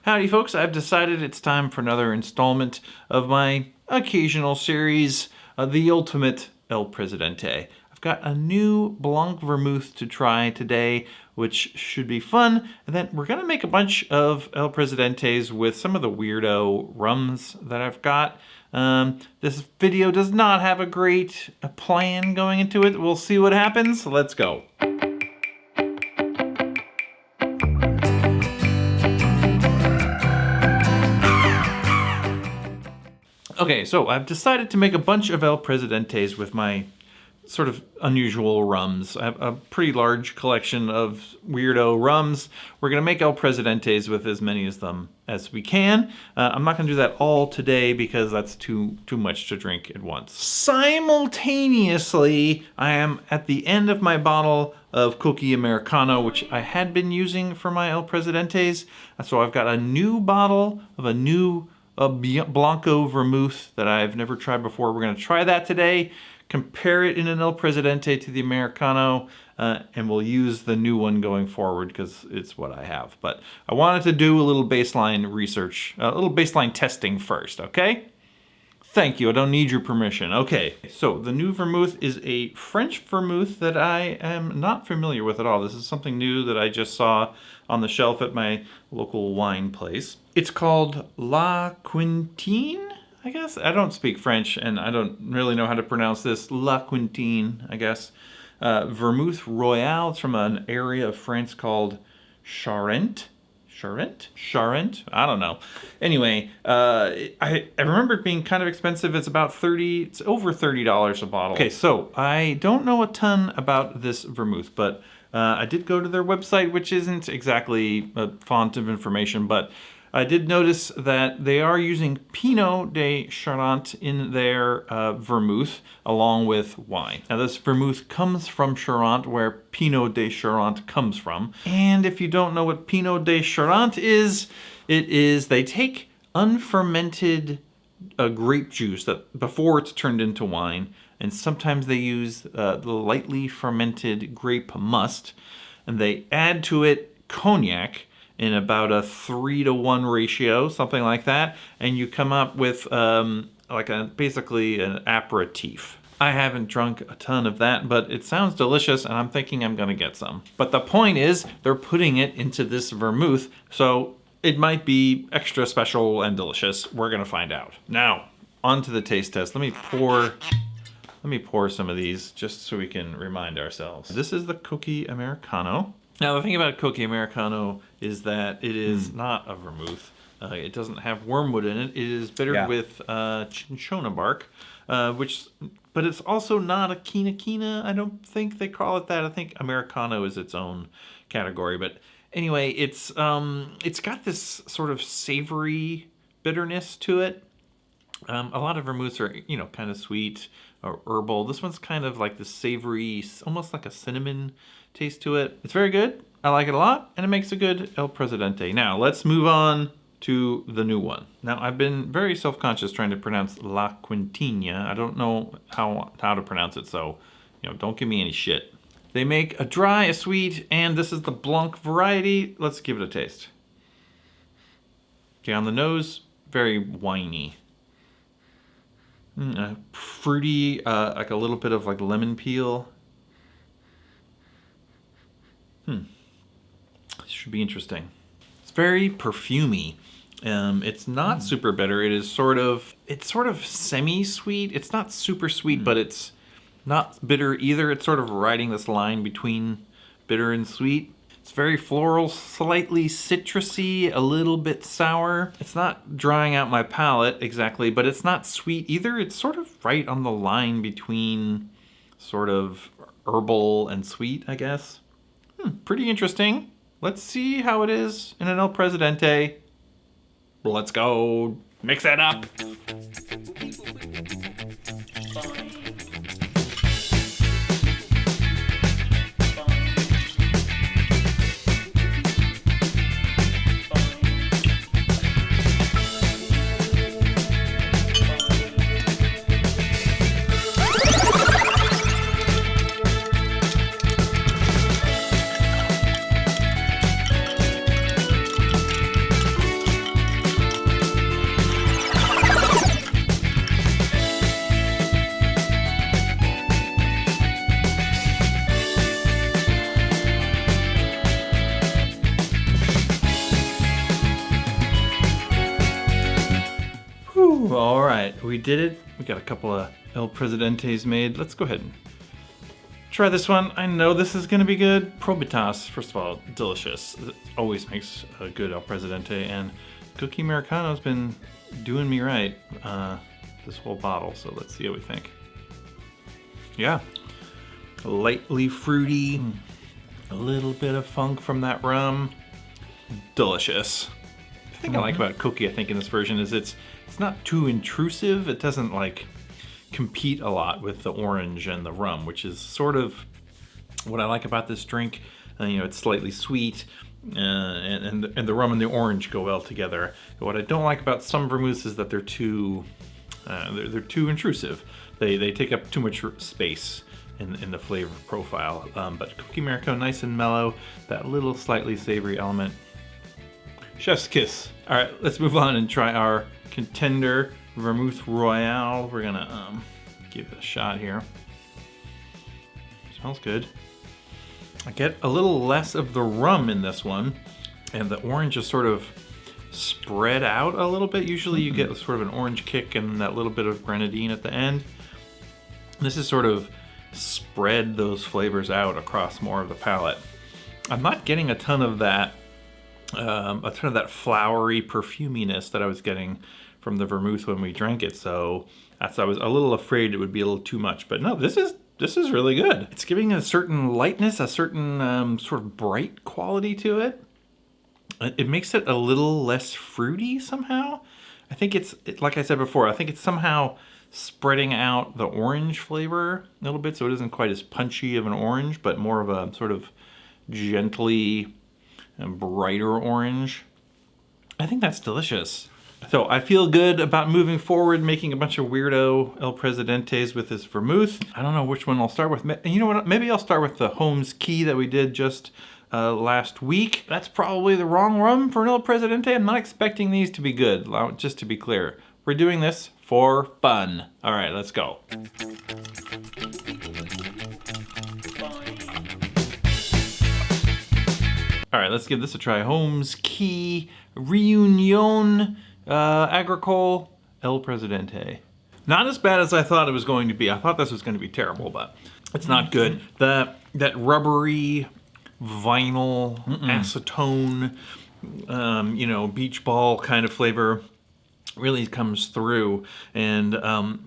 Howdy folks, I've decided it's time for another installment of my occasional series, The Ultimate El Presidente. I've got a new Blanc Vermouth to try today, which should be fun. And then we're gonna make a bunch of El Presidentes with some of the Weirdo rums that I've got. This video does not have a great plan going into it. We'll see what happens. Let's go. Okay, so I've decided to make a bunch of El Presidentes with my sort of unusual rums. I have a pretty large collection of Weirdo rums. We're gonna make El Presidentes with as many of them as we can. I'm not gonna do that all today because that's too much to drink at once. Simultaneously, I am at the end of my bottle of Cookie Americano, which I had been using for my El Presidentes. So I've got a new bottle of a new Blanco Vermouth that I've never tried before. We're gonna try that today, compare it in an El Presidente to the Americano, and we'll use the new one going forward because it's what I have. But I wanted to do a little baseline research, a little baseline testing first, okay? Thank you, I don't need your permission. Okay, so the new vermouth is a French vermouth that I am not familiar with at all. This is something new that I just saw on the shelf at my local wine place. It's called La Quintine, I guess. I don't speak French and I don't really know how to pronounce this. La Quintine, I guess. Vermouth Royale. It's from an area of France called Charente. Charente? I don't know. Anyway, I remember it being kind of expensive. It's about it's over $30 a bottle. Okay, so I don't know a ton about this vermouth, but I did go to their website, which isn't exactly a font of information, but I did notice that they are using Pinot de Charente in their vermouth along with wine. Now this vermouth comes from Charente, where Pinot de Charente comes from. And if you don't know what Pinot de Charente is, they take unfermented grape juice that before it's turned into wine, and sometimes they use the lightly fermented grape must, and they add to it cognac in about a 3-to-1 ratio, something like that, and you come up with basically an aperitif. I haven't drunk a ton of that, but it sounds delicious, and I'm thinking I'm gonna get some. But the point is, they're putting it into this vermouth, so it might be extra special and delicious. We're gonna find out. Now, on to the taste test. Let me pour some of these just so we can remind ourselves. This is the Cookie Americano. Now, the thing about Cookie Americano is that it is not a vermouth. It doesn't have wormwood in it. It is bittered with cinchona bark, but it's also not a quina. I don't think they call it that. I think Americano is its own category. But anyway, it's got this sort of savory bitterness to it. A lot of vermouths are, kind of sweet or herbal. This one's kind of like the savory, almost like a cinnamon taste to it. It's very good. I like it a lot, and it makes a good El Presidente. Now, let's move on to the new one. Now, I've been very self-conscious trying to pronounce La Quintine. I don't know how to pronounce it, so, don't give me any shit. They make a dry, a sweet, and this is the Blanc variety. Let's give it a taste. Okay, on the nose, very winey. Fruity, like a little bit of like lemon peel. This should be interesting. It's very perfumey. It's not super bitter. It's sort of semi-sweet. It's not super sweet, but it's not bitter either. It's sort of riding this line between bitter and sweet. It's very floral, slightly citrusy, a little bit sour. It's not drying out my palate exactly, but it's not sweet either. It's sort of right on the line between sort of herbal and sweet, I guess. Pretty interesting. Let's see how it is in an El Presidente. Let's go mix that up. Whew, all right, we did it. We got a couple of El Presidentes made. Let's go ahead and try this one. I know this is gonna be good. Probitas, first of all, delicious. It always makes a good El Presidente, and Cookie Americano's been doing me right this whole bottle, so let's see what we think. Yeah, lightly fruity, a little bit of funk from that rum. Delicious. The thing I like about Cookie, I think, in this version is it's not too intrusive. It doesn't like compete a lot with the orange and the rum, which is sort of what I like about this drink. You know, it's slightly sweet, and the rum and the orange go well together. What I don't like about some vermouths is that they're too intrusive. They take up too much space in the flavor profile. But Cookie Americano, nice and mellow, that little slightly savory element. Chef's kiss. All right, let's move on and try our contender Vermouth Royale. We're gonna give it a shot here. Smells good. I get a little less of the rum in this one, and the orange is sort of spread out a little bit. Usually you get sort of an orange kick and that little bit of grenadine at the end. This is sort of spread those flavors out across more of the palate. I'm not getting a ton of that flowery perfuminess that I was getting from the vermouth when we drank it, so I was a little afraid it would be a little too much. But no, this is really good. It's giving a certain lightness, a certain sort of bright quality to it. It makes it a little less fruity somehow. I think it's like I said before, I think it's somehow spreading out the orange flavor a little bit, so it isn't quite as punchy of an orange, but more of a sort of gently brighter orange. I think that's delicious. So I feel good about moving forward, making a bunch of weirdo El Presidentes with this vermouth. I don't know which one I'll start with. You know what? Maybe I'll start with the Holmes Key that we did just last week. That's probably the wrong rum for an El Presidente. I'm not expecting these to be good, just to be clear. We're doing this for fun. All right, let's go. All right, let's give this a try. Holmes Key Reunion Agricole El Presidente. Not as bad as I thought it was going to be. I thought this was going to be terrible, but it's not good. That rubbery vinyl acetone, beach ball kind of flavor really comes through, and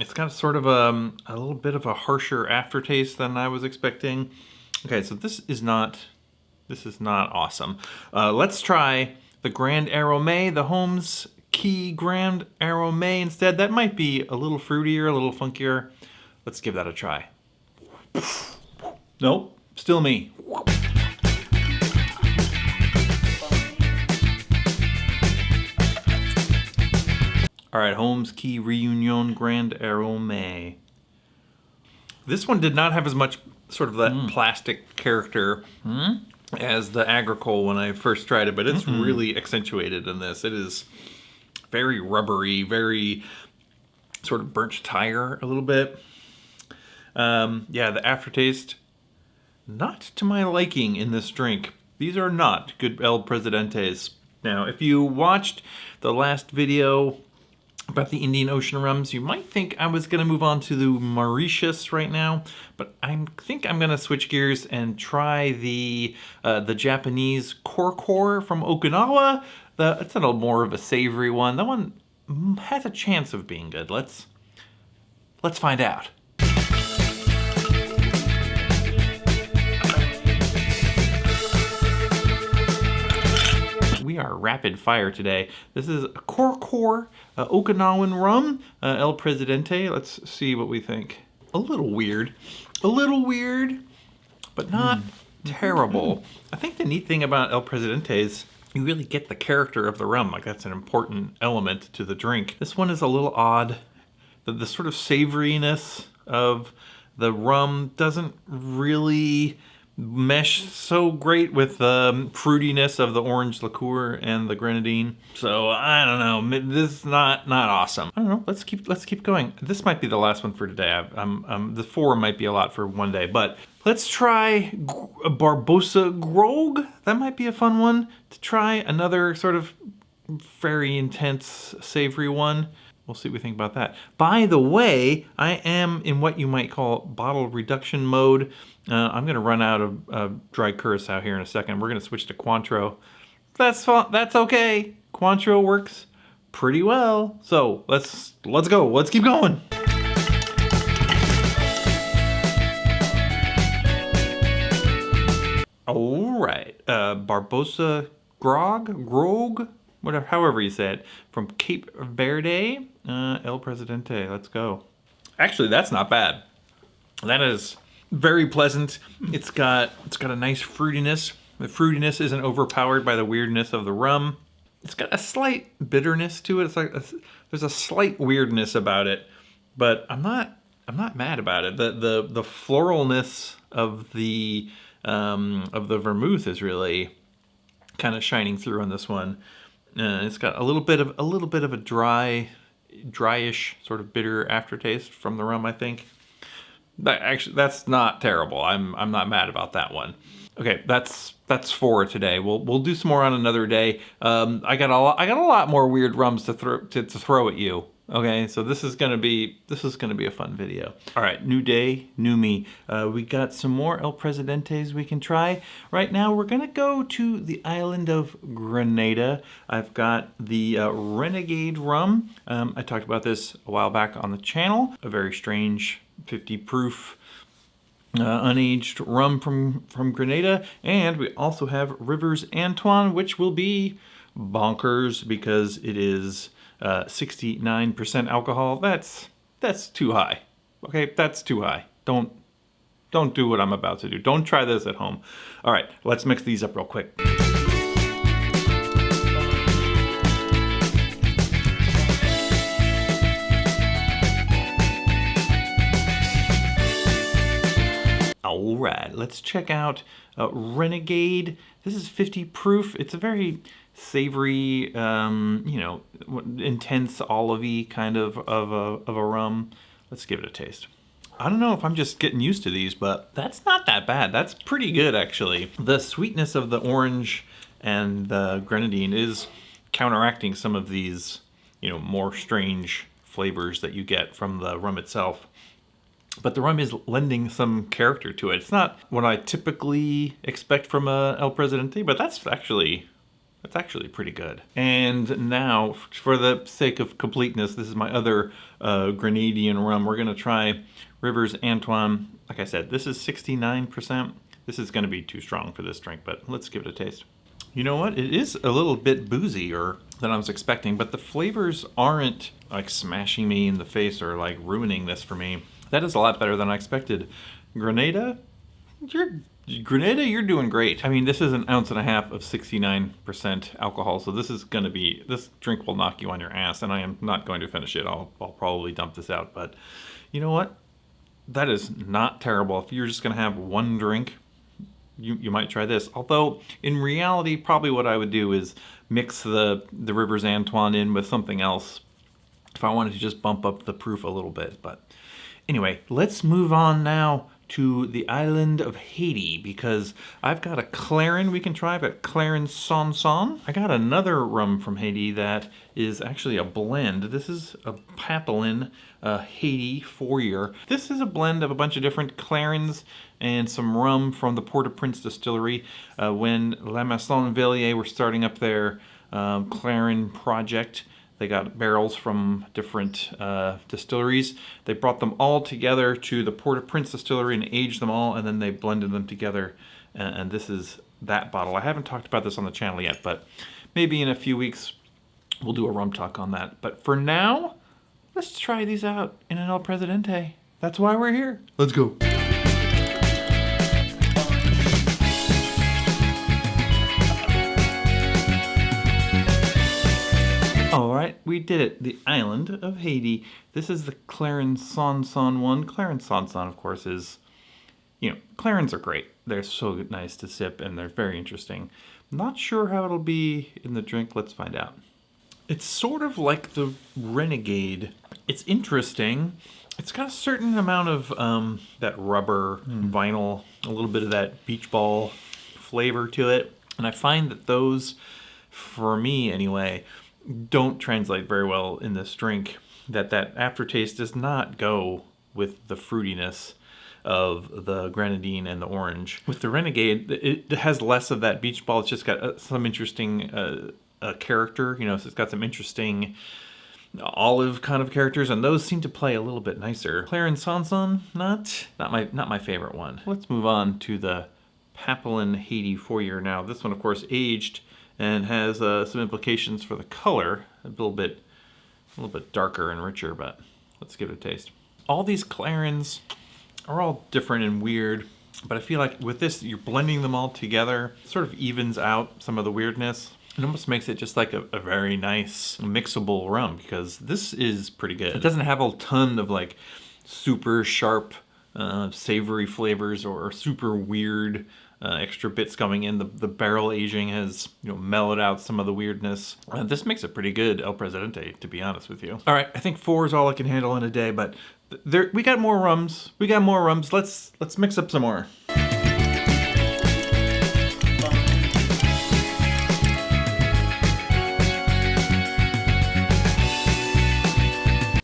it's got sort of a little bit of a harsher aftertaste than I was expecting. Okay, so this is not awesome. Let's try the Grand Arome, the Holmes Key Grand Arome instead. That might be a little fruitier, a little funkier. Let's give that a try. Nope, still me. All right, Holmes Key Reunion Grand Arome. This one did not have as much sort of that plastic character as the Agricole when I first tried it, but it's really accentuated in this. It is very rubbery, very sort of burnt tire a little bit. Yeah, the aftertaste, not to my liking in this drink. These are not good El Presidentes. Now, if you watched the last video about the Indian Ocean rums, you might think I was going to move on to the Mauritius right now, but I think I'm going to switch gears and try the Japanese Cor Cor from Okinawa. It's a little more of a savory one. That one has a chance of being good. Let's find out. We are rapid fire today. This is a Cor Cor Okinawan Rum, El Presidente. Let's see what we think. A little weird, but not terrible. I think the neat thing about El Presidente is you really get the character of the rum. Like, that's an important element to the drink. This one is a little odd. The sort of savoriness of the rum doesn't really mesh so great with the fruitiness of the orange liqueur and the grenadine. So I don't know. This is not awesome. I don't know. Let's keep going. This might be the last one for today. The 4 might be a lot for one day, but let's try Barbosa Grogue. That might be a fun one to try. Another sort of very intense savory one. we'll see what we think about that. By the way, I am in what you might call bottle reduction mode. I'm going to run out of dry curacao here in a second. We're going to switch to Cointreau. That's okay. Cointreau works pretty well. So let's go. Let's keep going. All right, Barbosa Grogue, whatever, however you say it, from Cape Verde, El Presidente. Let's go. Actually, that's not bad. That is very pleasant. It's got a nice fruitiness. The fruitiness isn't overpowered by the weirdness of the rum. It's got a slight bitterness to it. It's like there's a slight weirdness about it, but I'm not mad about it. The floralness of the vermouth is really kind of shining through on this one. It's got a little bit of a dryish sort of bitter aftertaste from the rum, I think. That's not terrible. I'm not mad about that one. Okay, that's 4 today. We'll do some more on another day. I got a lot more weird rums to throw at you. Okay, so this is gonna be a fun video. All right, new day, new me. We got some more El Presidentes we can try. Right now, we're gonna go to the island of Grenada. I've got the Renegade rum. I talked about this a while back on the channel. A very strange 50 proof unaged rum from Grenada. And we also have Rivers Antoine, which will be bonkers because it is 69% alcohol. That's too high. Okay, that's too high. Don't do what I'm about to do. Don't try this at home. All right, let's mix these up real quick. All right, let's check out Renegade. This is 50 proof. It's a very savory, intense olive-y kind of a rum. Let's give it a taste. I don't know if I'm just getting used to these, but that's not that bad. That's pretty good, actually. The sweetness of the orange and the grenadine is counteracting some of these, more strange flavors that you get from the rum itself. But the rum is lending some character to it. It's not what I typically expect from a El Presidente, but that's actually pretty good. And now, for the sake of completeness, this is my other Grenadian rum. We're gonna try Rivers Antoine. Like I said, this is 69%. This is gonna be too strong for this drink, but let's give it a taste. You know what? It is a little bit boozier than I was expecting, but the flavors aren't like smashing me in the face or like ruining this for me. That is a lot better than I expected. Grenada, you're doing great. I mean, this is 1.5 ounces of 69% alcohol, so this drink will knock you on your ass, and I am not going to finish it. I'll probably dump this out, but you know what? That is not terrible. If you're just gonna have one drink, you might try this. Although, in reality, probably what I would do is mix the Rivers Antoine in with something else if I wanted to just bump up the proof a little bit, but anyway, let's move on now to the island of Haiti because I've got a Clairin we can try. I've got Clairin Sonson. I got another rum from Haiti that is actually a blend. This is a Papalin Haiti 4-year. This is a blend of a bunch of different Clairins and some rum from the Port-au-Prince distillery. When La Maison Villiers were starting up their Clairin project, they got barrels from different distilleries. They brought them all together to the Port-au-Prince distillery and aged them all, and then they blended them together. And this is that bottle. I haven't talked about this on the channel yet, but maybe in a few weeks we'll do a rum talk on that. But for now, let's try these out in an El Presidente. That's why we're here. Let's go. All right, we did it. The island of Haiti. This is the Clairin Sonson one. Clairin Sonson, of course, is, Clairins are great. They're so nice to sip, and they're very interesting. Not sure how it'll be in the drink. Let's find out. It's sort of like the Renegade. It's interesting. It's got a certain amount of that rubber vinyl, a little bit of that beach ball flavor to it. And I find that those, for me anyway, don't translate very well in this drink. that aftertaste does not go with the fruitiness of the grenadine and the orange. With the Renegade, it has less of that beach ball. It's just got some interesting character, you know, so it's got some interesting olive kind of characters, and those seem to play a little bit nicer. Clairin Sonson, not my favorite one. Let's move on to the Papalin Haiti 4-year now. This one, of course, aged and has some implications for the color. A little bit darker and richer, but let's give it a taste. All these Clairins are all different and weird, but I feel like with this, you're blending them all together. It sort of evens out some of the weirdness. It almost makes it just like a very nice mixable rum, because this is pretty good. It doesn't have a ton of like super sharp savory flavors or super weird extra bits coming in. The barrel aging has, you know, mellowed out some of the weirdness. This makes a pretty good El Presidente, to be honest with you. All right, I think 4 is all I can handle in a day, but we got more rums. Let's mix up some more.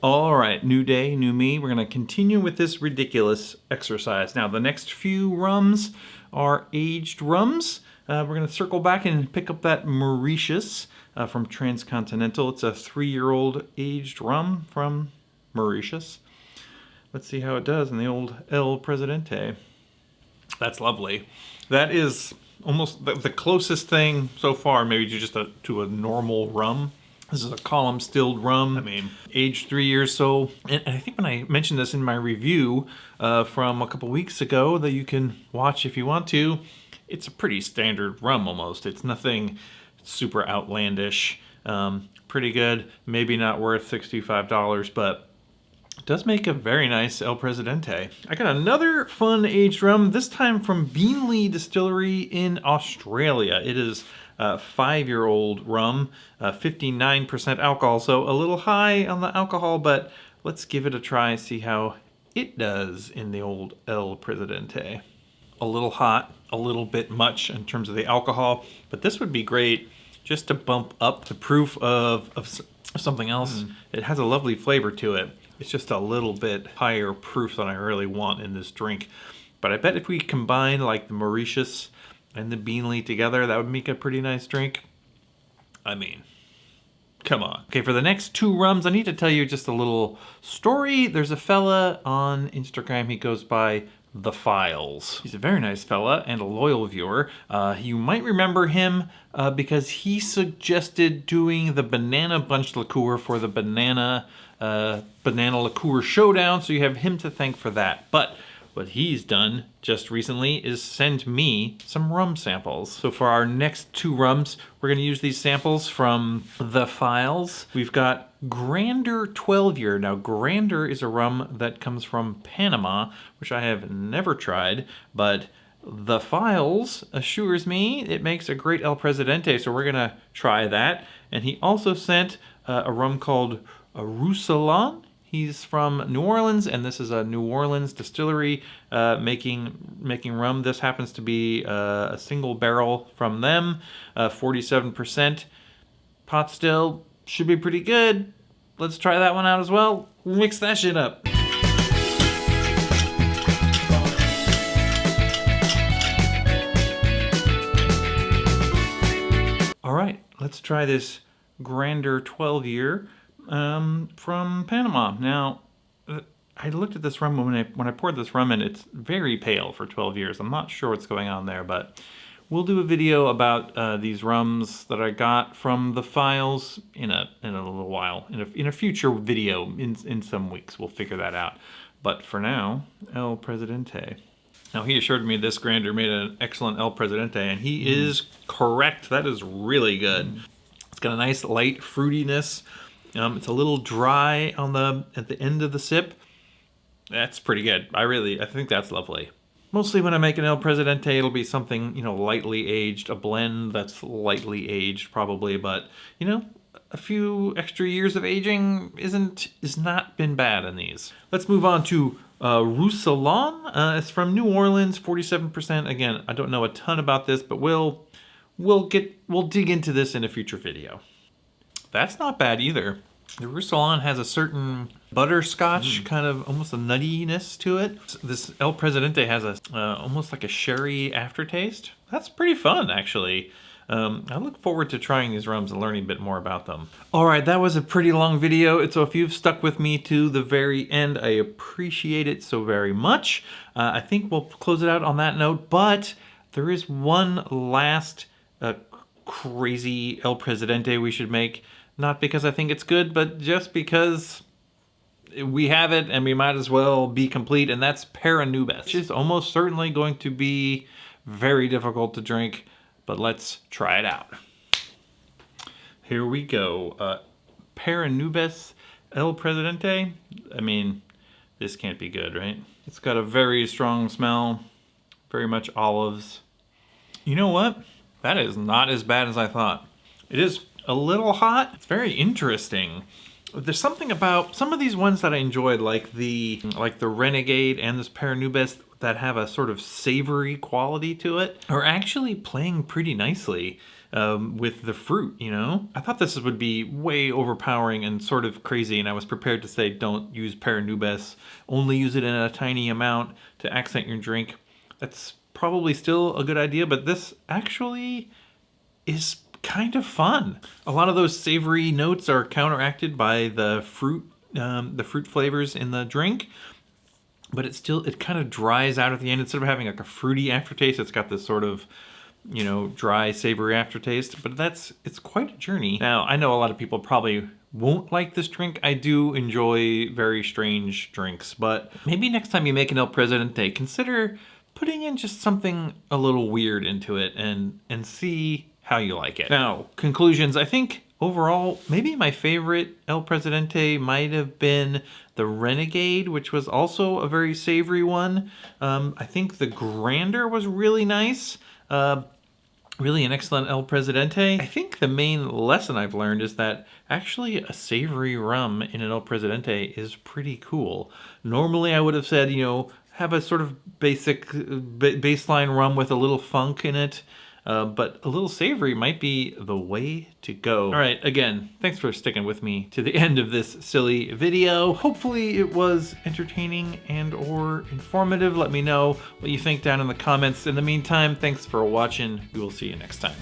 All right, new day, new me. We're gonna continue with this ridiculous exercise. Now, the next few rums are aged rums. We're gonna circle back and pick up that Mauritius from Transcontinental. It's a 3-year-old aged rum from Mauritius. Let's see how it does in the old El Presidente. That's lovely. That is almost the closest thing so far, maybe to a normal rum. This is a column stilled rum. I mean, aged 3 years. So, and I think when I mentioned this in my review from a couple weeks ago that you can watch if you want to, it's a pretty standard rum almost. It's nothing super outlandish. Pretty good. Maybe not worth $65, but it does make a very nice El Presidente. I got another fun aged rum, this time from Beenleigh Distillery in Australia. It is 5-year-old rum, 59% alcohol, so a little high on the alcohol, but let's give it a try, see how it does in the old El Presidente. A little hot, a little bit much in terms of the alcohol, but this would be great just to bump up the proof of something else. It has a lovely flavor to it. It's just a little bit higher proof than I really want in this drink. But I bet if we combine like the Mauritius and the Beenleigh together, that would make a pretty nice drink. I mean, come on. Okay, for the next 2 rums, I need to tell you just a little story. There's a fella on Instagram, he goes by The Files. He's a very nice fella and a loyal viewer. You might remember him because he suggested doing the banana bunch liqueur for the banana liqueur showdown, so you have him to thank for that. But what he's done just recently is send me some rum samples. So for our next 2 rums, we're gonna use these samples from The Files. We've got Grander 12-year. Now, Grander is a rum that comes from Panama, which I have never tried, but The Files assures me it makes a great El Presidente, so we're gonna try that. And he also sent a rum called Roulaison. He's from New Orleans, and this is a New Orleans distillery making rum. This happens to be a single barrel from them, 47%. Pot still, should be pretty good. Let's try that one out as well. Mix that shit up. All right, let's try this Grander 12-year. From Panama. Now, I looked at this rum when I poured this rum in. It's very pale for 12 years. I'm not sure what's going on there, but we'll do a video about these rums that I got from The Files in a little while. In a future video in some weeks, we'll figure that out. But for now, El Presidente. Now, he assured me this Grander made an excellent El Presidente, and he is correct. That is really good. It's got a nice light fruitiness. It's a little dry at the end of the sip. That's pretty good. I think that's lovely. Mostly when I make an El Presidente, it'll be something, you know, lightly aged, a blend that's lightly aged probably, but, you know, a few extra years of aging is not been bad in these. Let's move on to Roulaison. It's from New Orleans, 47%. Again, I don't know a ton about this, but we'll dig into this in a future video. That's not bad either. The Roulaison has a certain butterscotch, kind of almost a nuttiness to it. This El Presidente has a almost like a sherry aftertaste. That's pretty fun, actually. I look forward to trying these rums and learning a bit more about them. All right, that was a pretty long video. So if you've stuck with me to the very end, I appreciate it so very much. I think we'll close it out on that note, but there is one last crazy El Presidente we should make. Not because I think it's good, but just because we have it and we might as well be complete, and that's Paranubes, which is almost certainly going to be very difficult to drink, but let's try it out. Here we go. Paranubes El Presidente. I mean, this can't be good, right? It's got a very strong smell, very much olives. You know what? That is not as bad as I thought. It is a little hot. It's very interesting. There's something about some of these ones that I enjoyed, like the Renegade and this Paranubes, that have a sort of savory quality to it, are actually playing pretty nicely with the fruit, you know? I thought this would be way overpowering and sort of crazy, and I was prepared to say don't use Paranubes, only use it in a tiny amount to accent your drink. That's probably still a good idea, but this actually is kind of fun. A lot of those savory notes are counteracted by the fruit flavors in the drink, but it kind of dries out at the end. Instead of having like a fruity aftertaste, it's got this sort of, you know, dry, savory aftertaste, but it's quite a journey. Now, I know a lot of people probably won't like this drink. I do enjoy very strange drinks, but maybe next time you make an El Presidente, consider putting in just something a little weird into it and see how you like it. Now, conclusions. I think overall, maybe my favorite El Presidente might have been the Renegade, which was also a very savory one. I think the Grander was really nice. Really an excellent El Presidente. I think the main lesson I've learned is that actually a savory rum in an El Presidente is pretty cool. Normally I would have said, you know, have a sort of basic baseline rum with a little funk in it. But a little savory might be the way to go. All right, again, thanks for sticking with me to the end of this silly video. Hopefully it was entertaining and or informative. Let me know what you think down in the comments. In the meantime, thanks for watching. We will see you next time.